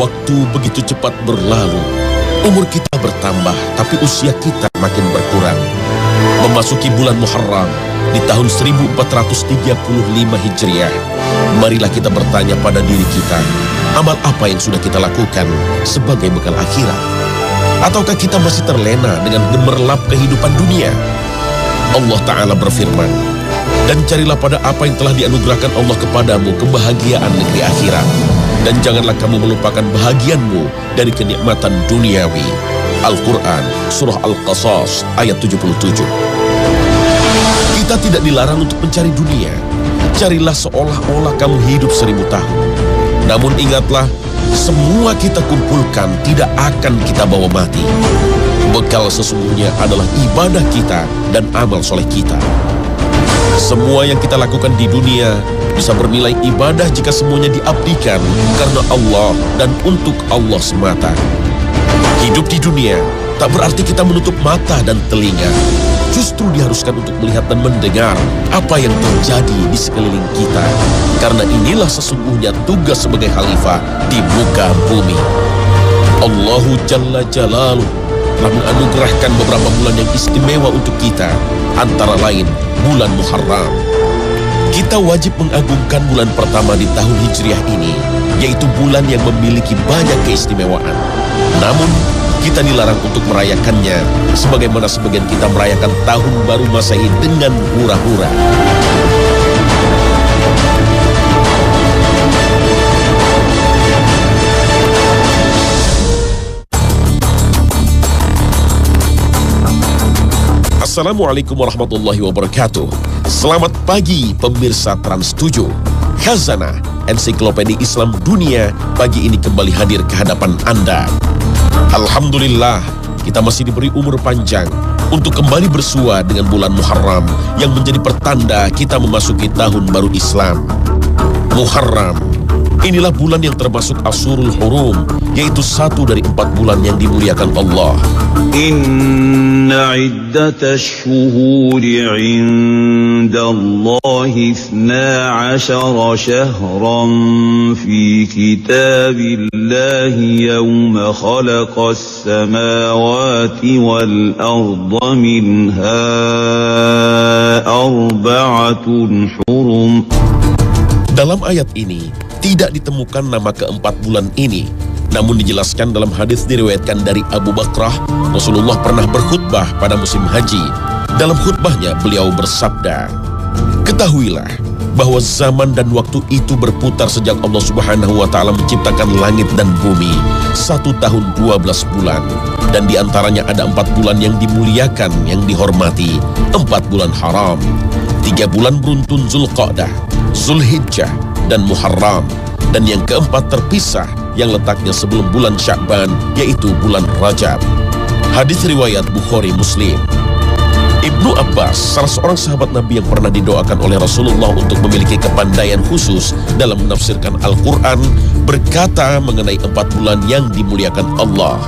Waktu begitu cepat berlalu. Umur kita bertambah, tapi usia kita makin berkurang. Memasuki bulan Muharram di tahun 1435 Hijriah, marilah kita bertanya pada diri kita, amal apa yang sudah kita lakukan sebagai bekal akhirat? Ataukah kita masih terlena dengan gemerlap kehidupan dunia? Allah Ta'ala berfirman, dan carilah pada apa yang telah dianugerahkan Allah kepadamu kebahagiaan negeri akhirat. Dan janganlah kamu melupakan bahagianmu dari kenikmatan duniawi. Al-Quran, Surah Al-Qasas, ayat 77. Kita tidak dilarang untuk mencari dunia. Carilah seolah-olah kamu hidup 1000 tahun. Namun ingatlah, semua kita kumpulkan tidak akan kita bawa mati. Bekal sesungguhnya adalah ibadah kita dan amal soleh kita. Semua yang kita lakukan di dunia bisa bernilai ibadah jika semuanya diabdikan karena Allah dan untuk Allah semata. Hidup di dunia tak berarti kita menutup mata dan telinga. Justru diharuskan untuk melihat dan mendengar apa yang terjadi di sekeliling kita. Karena inilah sesungguhnya tugas sebagai khalifah di muka bumi. Allahu Jalla Jalaluh telah menganugerahkan beberapa bulan yang istimewa untuk kita, antara lain bulan Muharram. Kita wajib mengagungkan bulan pertama di tahun Hijriah ini, yaitu bulan yang memiliki banyak keistimewaan. Namun, kita dilarang untuk merayakannya, sebagaimana sebagian kita merayakan tahun baru Masehi dengan hura-hura. Assalamualaikum warahmatullahi wabarakatuh. Selamat pagi pemirsa Trans 7. Khazanah, ensiklopedia Islam dunia, pagi ini kembali hadir ke hadapan Anda. Alhamdulillah, kita masih diberi umur panjang untuk kembali bersua dengan bulan Muharram yang menjadi pertanda kita memasuki tahun baru Islam. Muharram, inilah bulan yang termasuk Ashurul Hurum, yaitu satu dari 4 bulan yang dimuliakan Allah. Inna iddatash shuhuri 'inda Allahi 12 shahran fi kitabillahi yawma khalaqas samawati wal arda minha arba'atun hurum. Dalam ayat ini tidak ditemukan nama keempat bulan ini. Namun dijelaskan dalam hadis diriwayatkan dari Abu Bakrah, Rasulullah pernah berkhutbah pada musim haji. Dalam khutbahnya beliau bersabda, "Ketahuilah bahwa zaman dan waktu itu berputar sejak Allah Subhanahu wa Ta'ala menciptakan langit dan bumi, 1 tahun 12 bulan. Dan diantaranya ada 4 bulan yang dimuliakan, yang dihormati, 4 bulan haram, 3 bulan beruntun Zulqa'dah, Zulhijjah, dan Muharram. Dan yang keempat terpisah yang letaknya sebelum bulan Sya'ban, yaitu bulan Rajab." Hadis riwayat Bukhari Muslim. Ibnu Abbas, salah seorang sahabat Nabi yang pernah didoakan oleh Rasulullah untuk memiliki kepandaian khusus dalam menafsirkan Al-Quran, berkata mengenai 4 bulan yang dimuliakan Allah,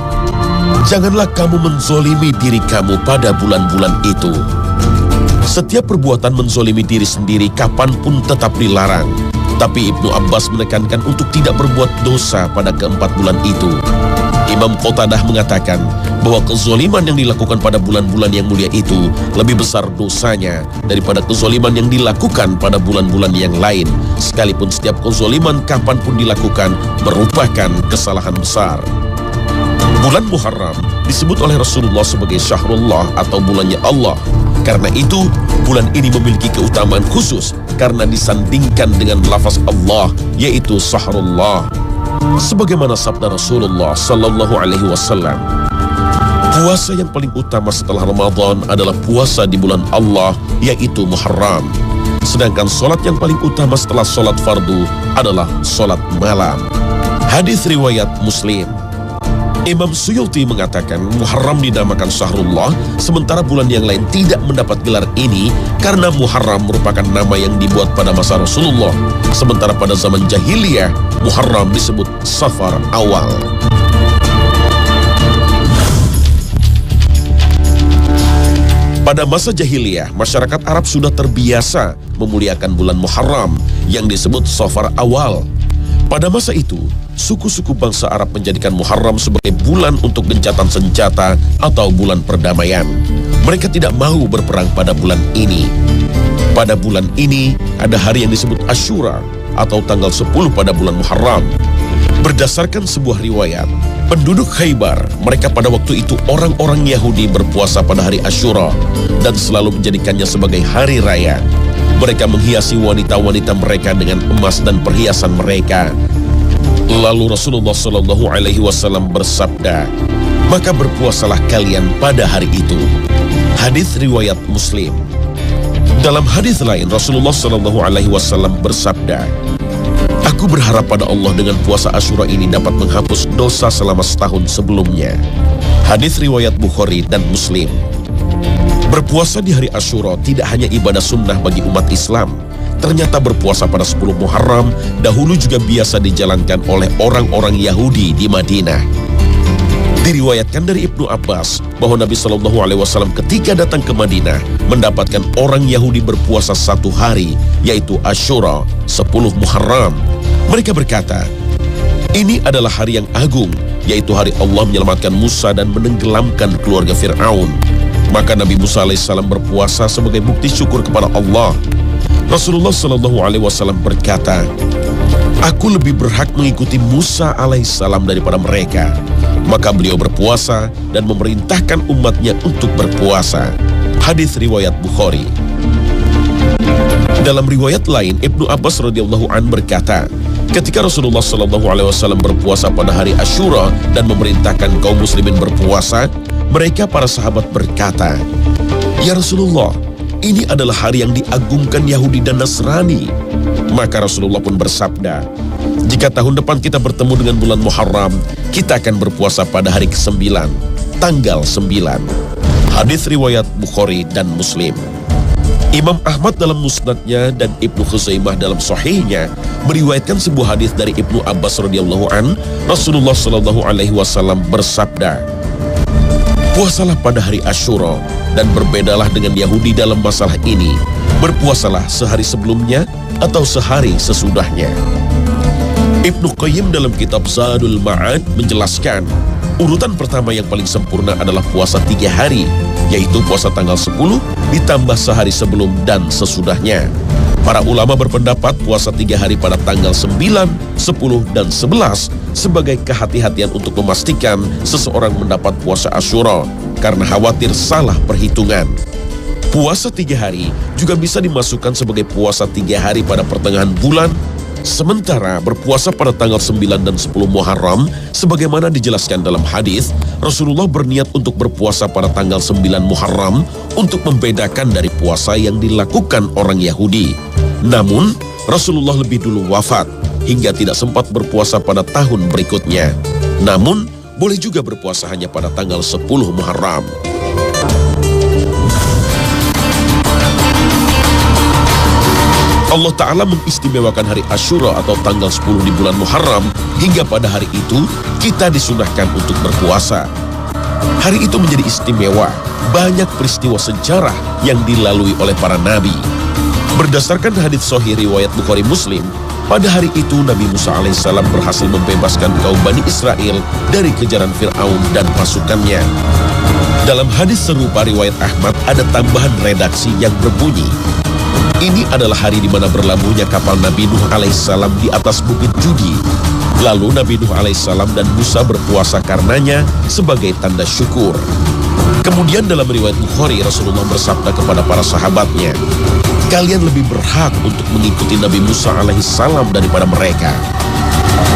"Janganlah kamu menzolimi diri kamu pada bulan-bulan itu." Setiap perbuatan menzolimi diri sendiri kapanpun tetap dilarang. Tapi Ibnu Abbas menekankan untuk tidak berbuat dosa pada keempat bulan itu. Imam Qatadah mengatakan bahwa kezoliman yang dilakukan pada bulan-bulan yang mulia itu lebih besar dosanya daripada kezoliman yang dilakukan pada bulan-bulan yang lain. Sekalipun setiap kezoliman kapanpun dilakukan merupakan kesalahan besar. Bulan Muharram disebut oleh Rasulullah sebagai Syahrullah atau bulannya Allah. Karena itu, bulan ini memiliki keutamaan khusus karena disandingkan dengan lafaz Allah, yaitu Syahrullah. Sebagaimana sabda Rasulullah Sallallahu Alaihi Wasallam, puasa yang paling utama setelah Ramadan adalah puasa di bulan Allah, yaitu Muharram. Sedangkan solat yang paling utama setelah solat fardu adalah solat malam. Hadis riwayat Muslim. Imam Suyuti mengatakan Muharram dinamakan Syahrullah, sementara bulan yang lain tidak mendapat gelar ini karena Muharram merupakan nama yang dibuat pada masa Rasulullah. Sementara pada zaman jahiliyah, Muharram disebut Safar Awal. Pada masa jahiliyah, masyarakat Arab sudah terbiasa memuliakan bulan Muharram yang disebut Safar Awal. Pada masa itu, suku-suku bangsa Arab menjadikan Muharram sebagai bulan untuk gencatan senjata atau bulan perdamaian. Mereka tidak mau berperang pada bulan ini. Pada bulan ini, ada hari yang disebut Asyura atau tanggal 10 pada bulan Muharram. Berdasarkan sebuah riwayat, penduduk Khaybar, mereka pada waktu itu orang-orang Yahudi berpuasa pada hari Asyura dan selalu menjadikannya sebagai hari raya. Mereka menghiasi wanita-wanita mereka dengan emas dan perhiasan mereka. Lalu Rasulullah SAW bersabda, "Maka berpuasalah kalian pada hari itu." Hadis riwayat Muslim. Dalam hadis lain Rasulullah SAW bersabda, "Aku berharap pada Allah dengan puasa Asyura ini dapat menghapus dosa selama setahun sebelumnya." Hadis riwayat Bukhari dan Muslim. Berpuasa di hari Asyura tidak hanya ibadah sunnah bagi umat Islam. Ternyata berpuasa pada 10 Muharram dahulu juga biasa dijalankan oleh orang-orang Yahudi di Madinah. Diriwayatkan dari Ibnu Abbas bahwa Nabi SAW ketika datang ke Madinah mendapatkan orang Yahudi berpuasa satu hari, yaitu Asyura, 10 Muharram. Mereka berkata, "Ini adalah hari yang agung, yaitu hari Allah menyelamatkan Musa dan menenggelamkan keluarga Fir'aun." Maka Nabi Musa alaihissalam berpuasa sebagai bukti syukur kepada Allah. Rasulullah SAW berkata, "Aku lebih berhak mengikuti Musa alaihissalam daripada mereka." Maka beliau berpuasa dan memerintahkan umatnya untuk berpuasa. Hadis riwayat Bukhari. Dalam riwayat lain, Ibnu Abbas radhiyallahu an berkata, ketika Rasulullah SAW berpuasa pada hari Asyura dan memerintahkan kaum muslimin berpuasa, mereka para sahabat berkata, "Ya Rasulullah, ini adalah hari yang diagungkan Yahudi dan Nasrani." Maka Rasulullah pun bersabda, "Jika tahun depan kita bertemu dengan bulan Muharram, kita akan berpuasa pada hari ke-9, tanggal 9. Hadis riwayat Bukhari dan Muslim. Imam Ahmad dalam musnadnya dan Ibnu Khuzaimah dalam sahihnya meriwayatkan sebuah hadis dari Ibnu Abbas radhiyallahu an, Rasulullah SAW bersabda, "Puasalah pada hari Asyura dan berbedalah dengan Yahudi dalam masalah ini. Berpuasalah sehari sebelumnya atau sehari sesudahnya." Ibnu Qayyim dalam kitab Zadul Ma'ad menjelaskan, urutan pertama yang paling sempurna adalah puasa 3 hari, yaitu puasa tanggal 10 ditambah sehari sebelum dan sesudahnya. Para ulama berpendapat puasa 3 hari pada tanggal 9, 10, dan 11 sebagai kehati-hatian untuk memastikan seseorang mendapat puasa Asyura karena khawatir salah perhitungan. Puasa 3 hari juga bisa dimasukkan sebagai puasa 3 hari pada pertengahan bulan. Sementara berpuasa pada tanggal 9 dan 10 Muharram, sebagaimana dijelaskan dalam hadis, Rasulullah berniat untuk berpuasa pada tanggal 9 Muharram untuk membedakan dari puasa yang dilakukan orang Yahudi. Namun, Rasulullah lebih dulu wafat hingga tidak sempat berpuasa pada tahun berikutnya. Namun, boleh juga berpuasa hanya pada tanggal 10 Muharram. Allah Ta'ala mengistimewakan hari Asyura atau tanggal 10 di bulan Muharram, hingga pada hari itu kita disunahkan untuk berpuasa. Hari itu menjadi istimewa, banyak peristiwa sejarah yang dilalui oleh para nabi. Berdasarkan hadits sahih riwayat Bukhari Muslim, pada hari itu Nabi Musa alaihissalam berhasil membebaskan kaum Bani Israel dari kejaran Fir'aun dan pasukannya. Dalam hadis serupa riwayat Ahmad ada tambahan redaksi yang berbunyi, "Ini adalah hari di mana berlabuhnya kapal Nabi Nuh alaihissalam di atas bukit Judi. Lalu Nabi Nuh alaihissalam dan Musa berpuasa karenanya sebagai tanda syukur." Kemudian dalam riwayat Bukhari, Rasulullah bersabda kepada para sahabatnya, "Kalian lebih berhak untuk mengikuti Nabi Musa alaihissalam daripada mereka."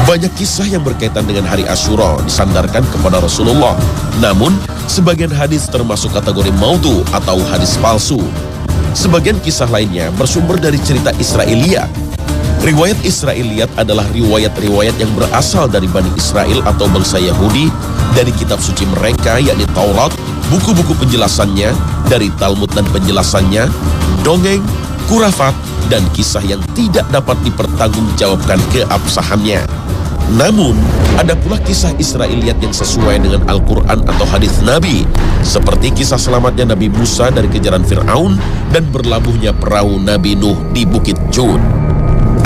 Banyak kisah yang berkaitan dengan hari Asyura disandarkan kepada Rasulullah. Namun, sebagian hadis termasuk kategori maudhu atau hadis palsu. Sebagian kisah lainnya bersumber dari cerita Israiliyat. Riwayat Israiliyat adalah riwayat-riwayat yang berasal dari Bani Israel atau bangsa Yahudi, dari kitab suci mereka yakni Taurat, buku-buku penjelasannya, dari Talmud dan penjelasannya, dongeng, kurafat, dan kisah yang tidak dapat dipertanggungjawabkan keabsahannya. Namun, ada pula kisah Israiliyat yang sesuai dengan Al-Quran atau hadis Nabi, seperti kisah selamatnya Nabi Musa dari kejaran Fir'aun dan berlabuhnya perahu Nabi Nuh di Bukit Jud.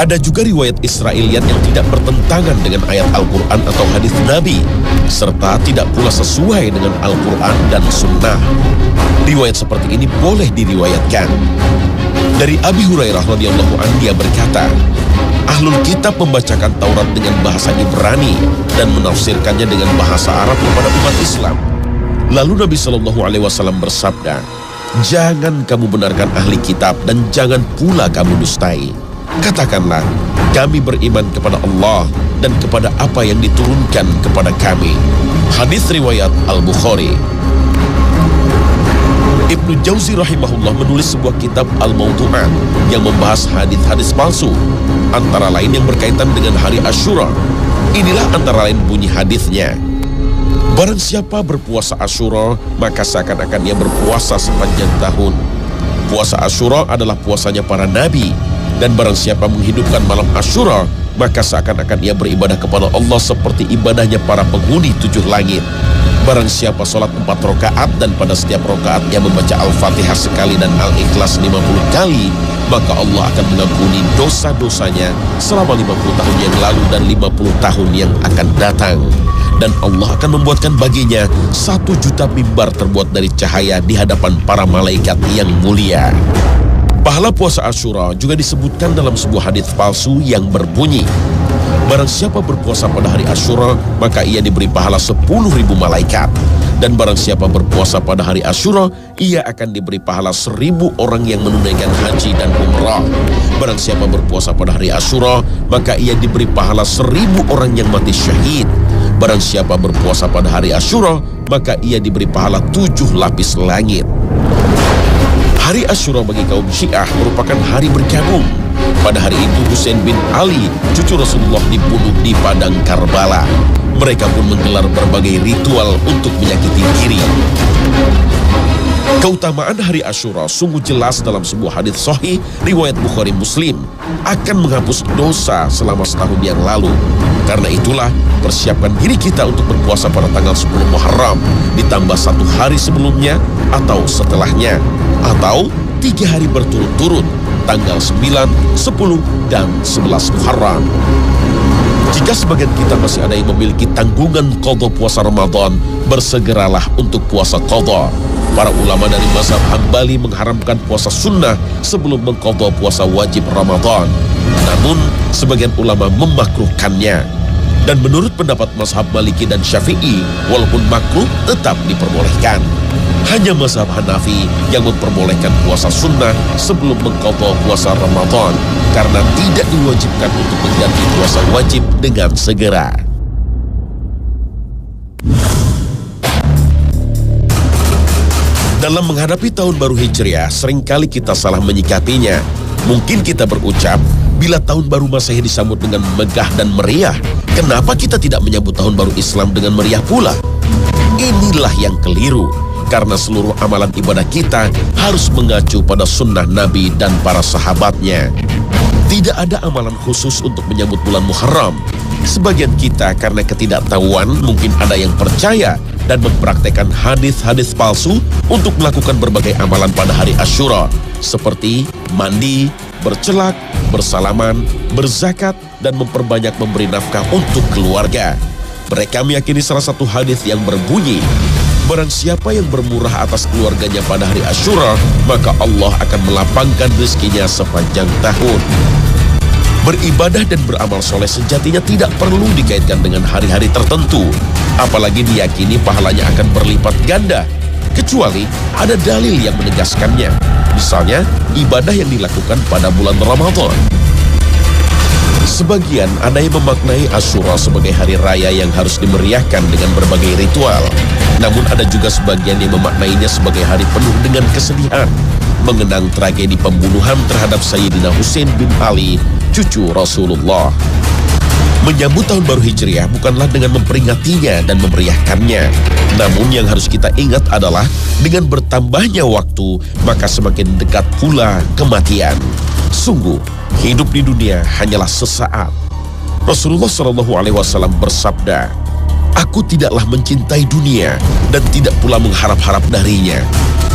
Ada juga riwayat Israeliat yang tidak bertentangan dengan ayat Al-Quran atau hadis Nabi, serta tidak pula sesuai dengan Al-Quran dan Sunnah. Riwayat seperti ini boleh diriwayatkan. Dari Abi Hurairah radhiyallahu anhu dia berkata, Ahlul Kitab membacakan Taurat dengan bahasa Ibrani dan menafsirkannya dengan bahasa Arab kepada umat Islam. Lalu Nabi SAW bersabda, jangan kamu benarkan ahli kitab dan jangan pula kamu dustai. Katakanlah, kami beriman kepada Allah dan kepada apa yang diturunkan kepada kami. Hadis riwayat Al-Bukhari. Ibnu Jauzi rahimahullah menulis sebuah kitab Al-Mawdu'at yang membahas hadis-hadis palsu, antara lain yang berkaitan dengan hari Asyura. Inilah antara lain bunyi hadisnya. Barang siapa berpuasa Asyura, maka seakan-akan ia berpuasa sepanjang tahun. Puasa Asyura adalah puasanya para nabi. Dan barang siapa menghidupkan malam Asyura, maka seakan-akan ia beribadah kepada Allah seperti ibadahnya para penghuni 7 langit. Barang siapa sholat 4 rakaat dan pada setiap rakaat ia membaca Al-Fatihah sekali dan Al-Ikhlas 50 kali, maka Allah akan mengampuni dosa-dosanya selama 50 tahun yang lalu dan 50 tahun yang akan datang. Dan Allah akan membuatkan baginya 1 juta mimbar terbuat dari cahaya di hadapan para malaikat yang mulia. Pahala puasa Asyura juga disebutkan dalam sebuah hadis palsu yang berbunyi, barang siapa berpuasa pada hari Asyura, maka ia diberi pahala 10.000 malaikat. Dan barang siapa berpuasa pada hari Asyura, ia akan diberi pahala 1.000 orang yang menunaikan haji dan umrah. Barang siapa berpuasa pada hari Asyura, maka ia diberi pahala 1.000 orang yang mati syahid. Barang siapa berpuasa pada hari Asyura, maka ia diberi pahala 7 lapis langit. Hari Asyura bagi kaum Syiah merupakan hari berkabung. Pada hari itu Husain bin Ali, cucu Rasulullah, dibunuh di padang Karbala. Mereka pun menggelar berbagai ritual untuk menyakiti diri. Keutamaan hari Asyura sungguh jelas dalam sebuah hadis sahih riwayat Bukhari Muslim, akan menghapus dosa selama setahun yang lalu. Karena itulah, persiapkan diri kita untuk berpuasa pada tanggal 10 Muharram, ditambah 1 hari sebelumnya atau setelahnya, atau 3 hari berturut-turut, tanggal 9, 10, dan 11 Muharram. Jika sebagian kita masih ada yang memiliki tanggungan qadha puasa Ramadan, bersegeralah untuk puasa qadha. Para ulama dari mazhab Hambali mengharamkan puasa sunnah sebelum mengqadha puasa wajib Ramadan. Namun, sebagian ulama memakruhkannya. Dan menurut pendapat mazhab Maliki dan Syafi'i, walaupun makruh tetap diperbolehkan. Hanya mazhab Hanafi yang memperbolehkan puasa sunnah sebelum mengqadha puasa Ramadan, karena tidak diwajibkan untuk mengganti puasa wajib dengan segera. Dalam menghadapi tahun baru Hijriah, seringkali kita salah menyikapinya. Mungkin kita berucap, bila tahun baru Masehi disambut dengan megah dan meriah, kenapa kita tidak menyambut tahun baru Islam dengan meriah pula? Inilah yang keliru, karena seluruh amalan ibadah kita harus mengacu pada sunnah Nabi dan para sahabatnya. Tidak ada amalan khusus untuk menyambut bulan Muharram. Sebagian kita karena ketidaktahuan mungkin ada yang percaya dan mempraktekkan hadis-hadis palsu untuk melakukan berbagai amalan pada hari Asyura, seperti mandi, bercelak, bersalaman, berzakat, dan memperbanyak memberi nafkah untuk keluarga. Mereka meyakini salah satu hadis yang berbunyi, barang siapa yang bermurah atas keluarganya pada hari Asyura, maka Allah akan melapangkan rezekinya sepanjang tahun. Beribadah dan beramal soleh sejatinya tidak perlu dikaitkan dengan hari-hari tertentu, apalagi diyakini pahalanya akan berlipat ganda, kecuali ada dalil yang menegaskannya. Misalnya, ibadah yang dilakukan pada bulan Ramadan. Sebagian ada yang memaknai Asyura sebagai hari raya yang harus dimeriahkan dengan berbagai ritual. Namun ada juga sebagian yang memaknainya sebagai hari penuh dengan kesedihan, mengenang tragedi pembunuhan terhadap Sayyidina Husain bin Ali, cucu Rasulullah. Menyambut tahun baru Hijriah bukanlah dengan memperingatinya dan memeriahkannya. Namun yang harus kita ingat adalah dengan bertambahnya waktu, maka semakin dekat pula kematian. Sungguh, hidup di dunia hanyalah sesaat. Rasulullah SAW bersabda, "Aku tidaklah mencintai dunia dan tidak pula mengharap-harap darinya.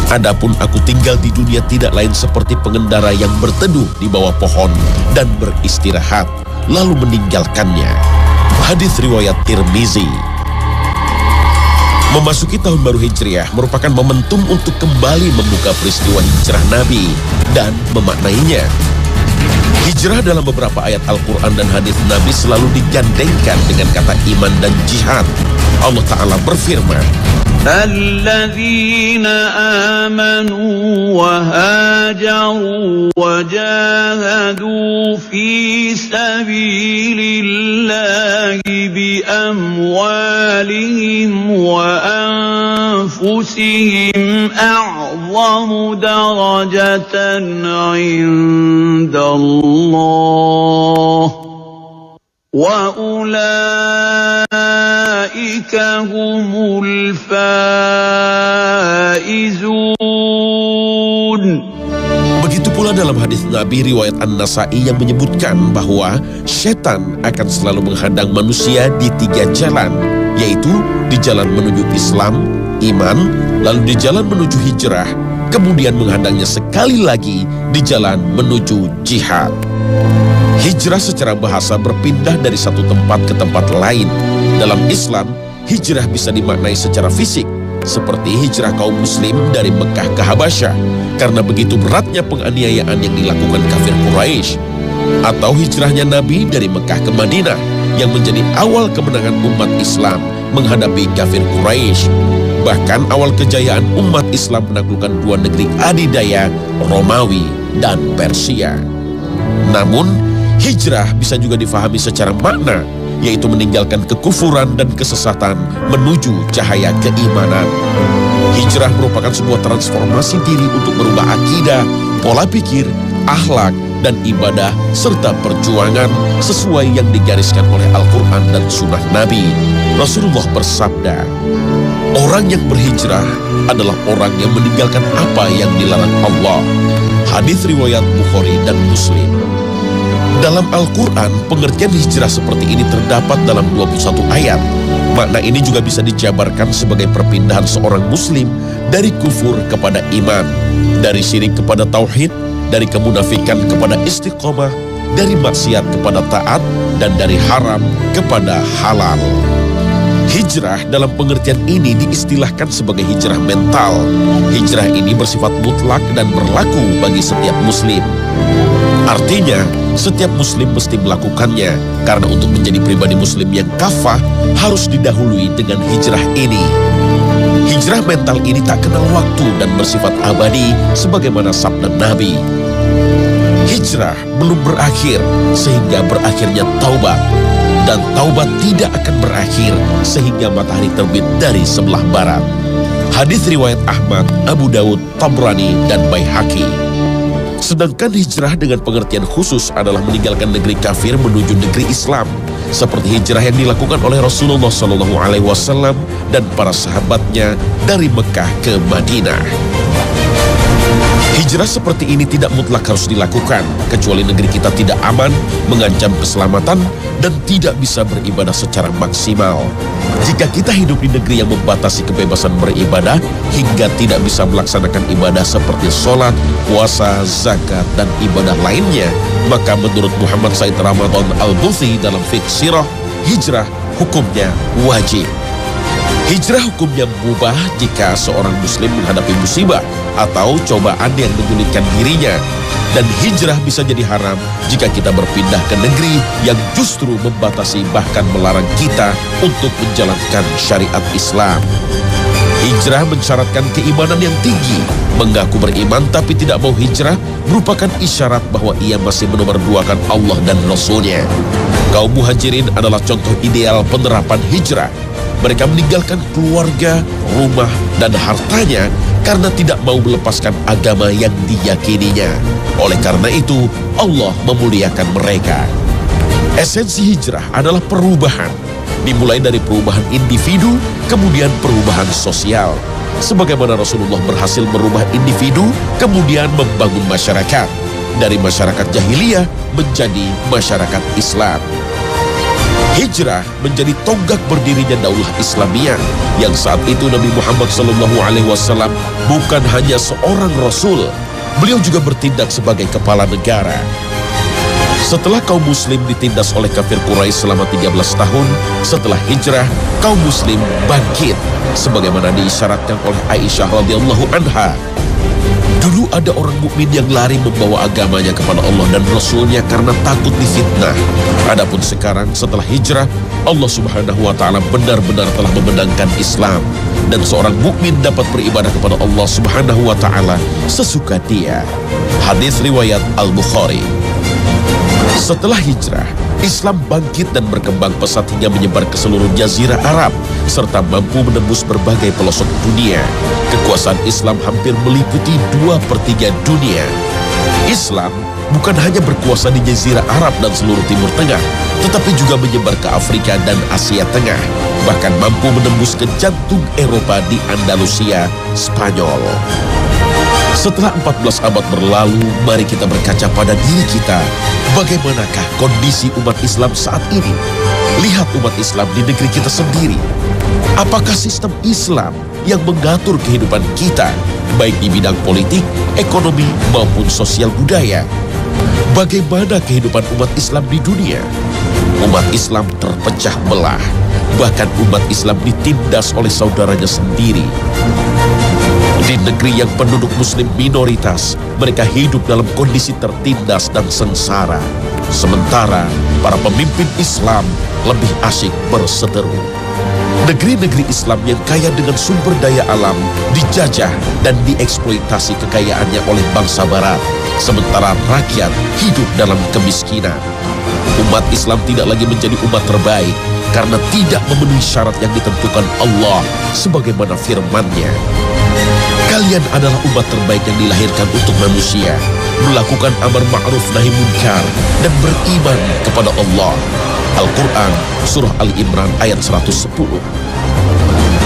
Adapun aku tinggal di dunia tidak lain seperti pengendara yang berteduh di bawah pohon dan beristirahat, lalu meninggalkannya. Hadis riwayat Tirmizi. Memasuki tahun baru Hijriah merupakan momentum untuk kembali membuka peristiwa hijrah Nabi dan memaknainya. Hijrah dalam beberapa ayat Al-Quran dan hadis Nabi selalu digandengkan dengan kata iman dan jihad. Allah Ta'ala berfirman, الذين آمنوا وهاجروا وجاهدوا في سبيل الله بأموالهم وأنفسهم أعظم درجة عند الله وأولئك هم الفائزون. Begitu pula dalam hadis Nabi riwayat An-Nasa'i yang menyebutkan bahwa setan akan selalu menghadang manusia di 3 jalan, yaitu di jalan menuju Islam, iman, lalu di jalan menuju hijrah, kemudian menghadangnya sekali lagi di jalan menuju jihad. Hijrah secara bahasa berpindah dari satu tempat ke tempat lain. Dalam Islam, hijrah bisa dimaknai secara fisik, seperti hijrah kaum muslim dari Mekah ke Habasyah, karena begitu beratnya penganiayaan yang dilakukan kafir Quraisy. Atau hijrahnya Nabi dari Mekah ke Madinah, yang menjadi awal kemenangan umat Islam menghadapi kafir Quraisy. Bahkan awal kejayaan umat Islam menaklukkan 2 negeri adidaya, Romawi dan Persia. Namun, hijrah bisa juga difahami secara makna, yaitu meninggalkan kekufuran dan kesesatan menuju cahaya keimanan. Hijrah merupakan sebuah transformasi diri untuk merubah akidah, pola pikir, akhlak, dan ibadah, serta perjuangan sesuai yang digariskan oleh Al-Quran dan Sunnah Nabi. Rasulullah bersabda, orang yang berhijrah adalah orang yang meninggalkan apa yang dilarang Allah. Hadis riwayat Bukhari dan Muslim. Dalam Al-Quran, pengertian hijrah seperti ini terdapat dalam 21 ayat. Makna ini juga bisa dijabarkan sebagai perpindahan seorang muslim dari kufur kepada iman, dari syirik kepada tauhid, dari kemunafikan kepada istiqomah, dari maksiat kepada taat, dan dari haram kepada halal. Hijrah dalam pengertian ini diistilahkan sebagai hijrah mental. Hijrah ini bersifat mutlak dan berlaku bagi setiap muslim. Artinya, setiap muslim mesti melakukannya, karena untuk menjadi pribadi muslim yang kafah harus didahului dengan hijrah ini. Hijrah mental ini tak kenal waktu dan bersifat abadi sebagaimana sabda Nabi. Hijrah belum berakhir sehingga berakhirnya taubat, dan taubat tidak akan berakhir sehingga matahari terbit dari sebelah barat. Hadis riwayat Ahmad, Abu Dawud, Tabrani, dan Baihaqi. Sedangkan hijrah dengan pengertian khusus adalah meninggalkan negeri kafir menuju negeri Islam, seperti hijrah yang dilakukan oleh Rasulullah SAW dan para sahabatnya dari Mekah ke Madinah. Hijrah seperti ini tidak mutlak harus dilakukan, kecuali negeri kita tidak aman, mengancam keselamatan, dan tidak bisa beribadah secara maksimal. Jika kita hidup di negeri yang membatasi kebebasan beribadah, hingga tidak bisa melaksanakan ibadah seperti sholat, puasa, zakat, dan ibadah lainnya, maka menurut Muhammad Said Ramadan Al-Buthi dalam Fiqh Sirah, hijrah hukumnya wajib. Hijrah hukumnya mubah jika seorang muslim menghadapi musibah atau cobaan yang menyulitkan dirinya. Dan hijrah bisa jadi haram jika kita berpindah ke negeri yang justru membatasi bahkan melarang kita untuk menjalankan syariat Islam. Hijrah mensyaratkan keimanan yang tinggi. Mengaku beriman tapi tidak mau hijrah merupakan isyarat bahwa ia masih menomorduakan Allah dan Rasul-Nya. Kaum muhajirin adalah contoh ideal penerapan hijrah. Mereka meninggalkan keluarga, rumah, dan hartanya karena tidak mau melepaskan agama yang diyakininya. Oleh karena itu, Allah memuliakan mereka. Esensi hijrah adalah perubahan, dimulai dari perubahan individu, kemudian perubahan sosial. Sebagaimana Rasulullah berhasil merubah individu, kemudian membangun masyarakat. Dari masyarakat jahiliyah menjadi masyarakat Islam. Hijrah menjadi tonggak berdirinya daulah Islamiyah yang saat itu Nabi Muhammad SAW bukan hanya seorang Rasul, beliau juga bertindak sebagai kepala negara. Setelah kaum muslim ditindas oleh kafir Quraisy selama 13 tahun, setelah hijrah, kaum muslim bangkit sebagaimana diisyaratkan oleh Aisyah radhiyallahu anha. Dulu ada orang mukmin yang lari membawa agamanya kepada Allah dan Rasulnya karena takut difitnah. Adapun sekarang setelah hijrah, Allah Subhanahu wa taala benar-benar telah memenangkan Islam dan seorang mukmin dapat beribadah kepada Allah Subhanahu wa taala sesuka dia. Hadis riwayat Al-Bukhari. Setelah hijrah, Islam bangkit dan berkembang pesat hingga menyebar ke seluruh jazirah Arab serta mampu menembus berbagai pelosok dunia. Kekuasaan Islam hampir meliputi 2/3 dunia. Islam bukan hanya berkuasa di jazirah Arab dan seluruh Timur Tengah, tetapi juga menyebar ke Afrika dan Asia Tengah, bahkan mampu menembus ke jantung Eropa di Andalusia, Spanyol. Setelah 14 abad berlalu, mari kita berkaca pada diri kita. Bagaimanakah kondisi umat Islam saat ini? Lihat umat Islam di negeri kita sendiri. Apakah sistem Islam yang mengatur kehidupan kita, baik di bidang politik, ekonomi, maupun sosial budaya? Bagaimana kehidupan umat Islam di dunia? Umat Islam terpecah belah. Bahkan umat Islam ditindas oleh saudaranya sendiri. Di negeri yang penduduk muslim minoritas, mereka hidup dalam kondisi tertindas dan sengsara. Sementara para pemimpin Islam lebih asyik berseteru. Negeri-negeri Islam yang kaya dengan sumber daya alam dijajah dan dieksploitasi kekayaannya oleh bangsa barat, sementara rakyat hidup dalam kemiskinan. Umat Islam tidak lagi menjadi umat terbaik karena tidak memenuhi syarat yang ditentukan Allah sebagaimana firman-Nya. Kalian adalah umat terbaik yang dilahirkan untuk manusia, melakukan amar ma'ruf nahi munkar dan beriman kepada Allah. Al-Quran Surah Al-Imran ayat 110.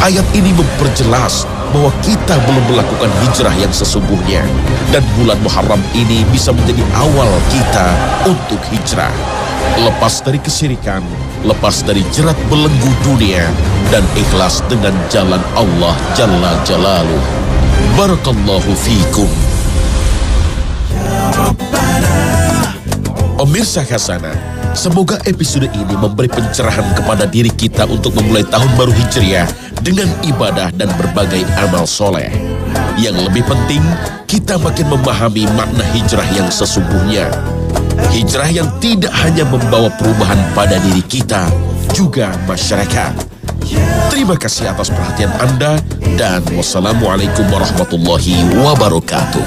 Ayat ini memperjelas bahwa kita belum melakukan hijrah yang sesungguhnya, dan bulan Muharram ini bisa menjadi awal kita untuk hijrah. Lepas dari kesyirikan, lepas dari jerat belenggu dunia, dan ikhlas dengan jalan Allah Jalla Jalaluh. Barakallahu fiikum. Pemirsa Hasanah, semoga episode ini memberi pencerahan kepada diri kita untuk memulai tahun baru Hijriah dengan ibadah dan berbagai amal soleh. Yang lebih penting, kita makin memahami makna hijrah yang sesungguhnya. Hijrah yang tidak hanya membawa perubahan pada diri kita, juga masyarakat. Terima kasih atas perhatian Anda dan wassalamualaikum warahmatullahi wabarakatuh.